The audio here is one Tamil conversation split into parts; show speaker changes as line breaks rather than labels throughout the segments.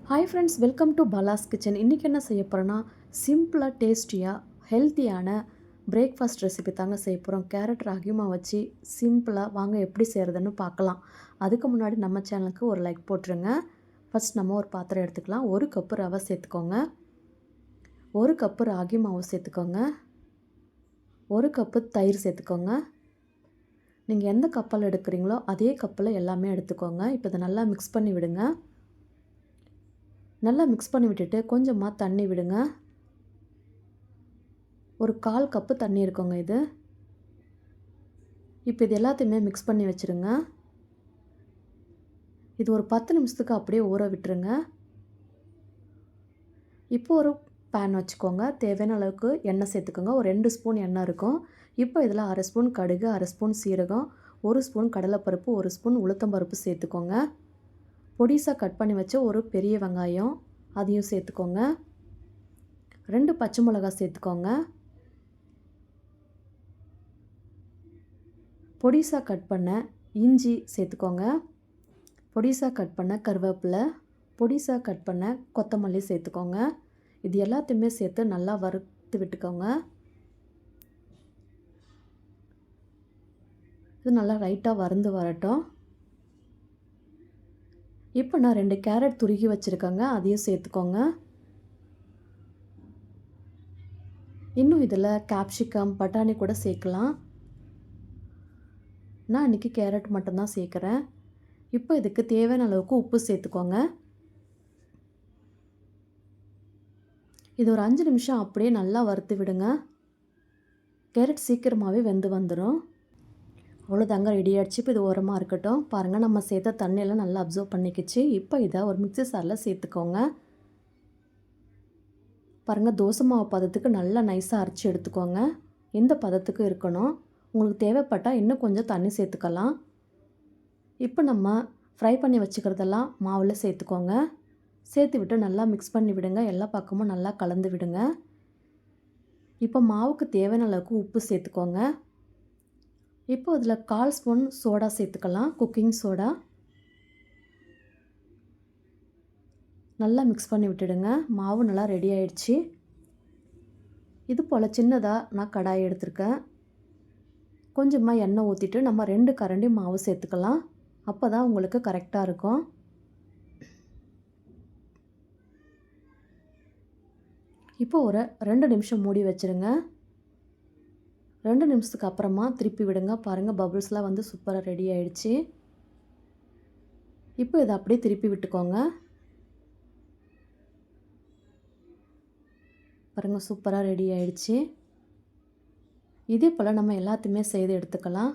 Hi friends, welcome to Bala's kitchen. இன்றைக்கி என்ன செய்ய போகிறோன்னா, சிம்பிளாக டேஸ்டியாக ஹெல்த்தியான பிரேக்ஃபாஸ்ட் ரெசிபி தாங்க செய்ய போகிறோம். கேரட் ராகிமா வச்சு சிம்பிளாக வாங்க எப்படி செய்கிறதுன்னு பார்க்கலாம். அதுக்கு முன்னாடி நம்ம சேனலுக்கு ஒரு லைக் போட்டுருங்க. ஃபஸ்ட் நம்ம ஒரு பாத்திரம் எடுத்துக்கலாம். 1 கப்பு ரவை சேர்த்துக்கோங்க, 1 கப்பு ராகி மாவு சேர்த்துக்கோங்க, 1 கப்பு தயிர் சேர்த்துக்கோங்க. நீங்கள் எந்த கப்பால் எடுக்கிறீங்களோ அதே கப்பில் எல்லாமே எடுத்துக்கோங்க. இப்போ இதை நல்லா மிக்ஸ் பண்ணி விடுங்க. நல்லா மிக்ஸ் பண்ணி விட்டுட்டு கொஞ்சமாக தண்ணி விடுங்க. ஒரு 1/4 கப்பு தண்ணி இருக்குங்க இது. இப்போ இது எல்லாத்தையுமே மிக்ஸ் பண்ணி வச்சுருங்க. இது ஒரு 10 நிமிஷத்துக்கு அப்படியே ஊற விட்டுருங்க. இப்போ ஒரு பேன் வச்சுக்கோங்க. தேவையான அளவுக்கு எண்ணெய் சேர்த்துக்கோங்க. ஒரு 2 ஸ்பூன் எண்ணெய் இருக்கும். இப்போ இதில் 1/2 ஸ்பூன் கடுகு, 1/2 ஸ்பூன் சீரகம், 1 ஸ்பூன் கடலைப்பருப்பு, 1 ஸ்பூன் உளுத்தம்பருப்பு சேர்த்துக்கோங்க. பொடிசாக கட் பண்ணி வச்ச ஒரு பெரிய வெங்காயம் அதையும் சேர்த்துக்கோங்க. 2 பச்சை மிளகாய் சேர்த்துக்கோங்க. பொடிசாக கட் பண்ண இஞ்சி சேர்த்துக்கோங்க. பொடிசாக கட் பண்ண கருவேப்பிலை, பொடிசாக கட் பண்ண கொத்தமல்லி சேர்த்துக்கோங்க. இது எல்லாத்தையுமே சேர்த்து நல்லா வறுத்து விட்டுக்கோங்க. இது நல்லா லைட்டாக வறுந்து வரட்டும். இப்போ நான் 2 கேரட் துருகி வச்சுருக்கேங்க, அதையும் சேர்த்துக்கோங்க. இன்னும் இதில் கேப்சிகம், பட்டாணி கூட சேர்க்கலாம். நான் இன்றைக்கி கேரட் மட்டும்தான் சேர்க்குறேன். இப்போ இதுக்கு தேவையான அளவுக்கு உப்பு சேர்த்துக்கோங்க. இது ஒரு 5 நிமிஷம் அப்படியே நல்லா வறுத்து விடுங்க. கேரட் சீக்கிரமாகவே வெந்து வந்துடும். அவ்வளோதாங்க, ரெடி ஆகிடுச்சு. இப்போ இது ஓரமாக இருக்கட்டும். பாருங்கள், நம்ம சேர்த்த தண்ணியெல்லாம் நல்லா அப்சர்வ் பண்ணிக்கிச்சு. இப்போ இதை ஒரு மிக்ஸி சாரில் சேர்த்துக்கோங்க. பாருங்கள், தோசை மாவு பதத்துக்கு நல்லா நைஸாக அரைச்சி எடுத்துக்கோங்க. இந்த பதத்துக்கு இருக்கணும். உங்களுக்கு தேவைப்பட்டால் இன்னும் கொஞ்சம் தண்ணி சேர்த்துக்கலாம். இப்போ நம்ம ஃப்ரை பண்ணி வச்சுக்கிறதெல்லாம் மாவில் சேர்த்துக்கோங்க. சேர்த்து விட்டு நல்லா மிக்ஸ் பண்ணி விடுங்க. எல்லா பக்கமும் நல்லா கலந்து விடுங்க. இப்போ மாவுக்கு தேவையான அளவுக்கு உப்பு சேர்த்துக்கோங்க. இப்போ அதில் 1/4 ஸ்பூன் சோடா சேர்த்துக்கலாம், குக்கிங் சோடா. நல்லா மிக்ஸ் பண்ணி விட்டுடுங்க. மாவு நல்லா ரெடி ஆயிடுச்சு. இது போல் சின்னதாக நான் கடாய் எடுத்திருக்கேன். கொஞ்சமாக எண்ணெய் ஊற்றிட்டு நம்ம 2 கரண்டி மாவு சேர்த்துக்கலாம். அப்போ தான் உங்களுக்கு கரெக்டாக இருக்கும். இப்போ ஒரு 2 நிமிஷம் மூடி வச்சுருங்க. 2 நிமிஷத்துக்கு அப்புறமா திருப்பி விடுங்க. பாருங்கள், பபுள்ஸ்லாம் வந்து சூப்பராக ரெடி ஆகிடுச்சு. இப்போ இதை அப்படியே திருப்பி விட்டுக்கோங்க. பாருங்கள், சூப்பராக ரெடி ஆகிடுச்சு. இதே போல் நம்ம எல்லாத்தையுமே செய்து எடுத்துக்கலாம்.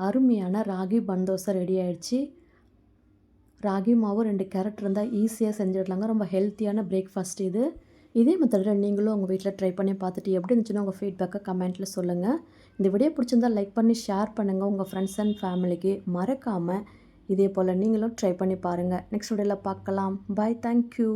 அருமையான ராகி பன் தோசை ரெடி ஆகிடுச்சு. ராகி மாவு 2 கேரட் இருந்தால் ஈஸியாக செஞ்சிடலாங்க. ரொம்ப ஹெல்த்தியான பிரேக்ஃபாஸ்ட் இது. இதே மெத்தடில் நீங்களும் உங்கள் வீட்டில் ட்ரை பண்ணி பார்த்துட்டு எப்படி இருந்துச்சுன்னா உங்கள் ஃபீட்பேக்கை கமெண்ட்டில் சொல்லுங்கள். இந்த வீடியோ பிடிச்சிருந்தால் லைக் பண்ணி ஷேர் பண்ணுங்கள். உங்கள் ஃப்ரெண்ட்ஸ் அண்ட் ஃபேமிலிக்கு மறக்காமல் இதே போல் நீங்களும் ட்ரை பண்ணி பாருங்கள். நெக்ஸ்ட் வீடியோவில் பார்க்கலாம். பாய், தேங்க்யூ.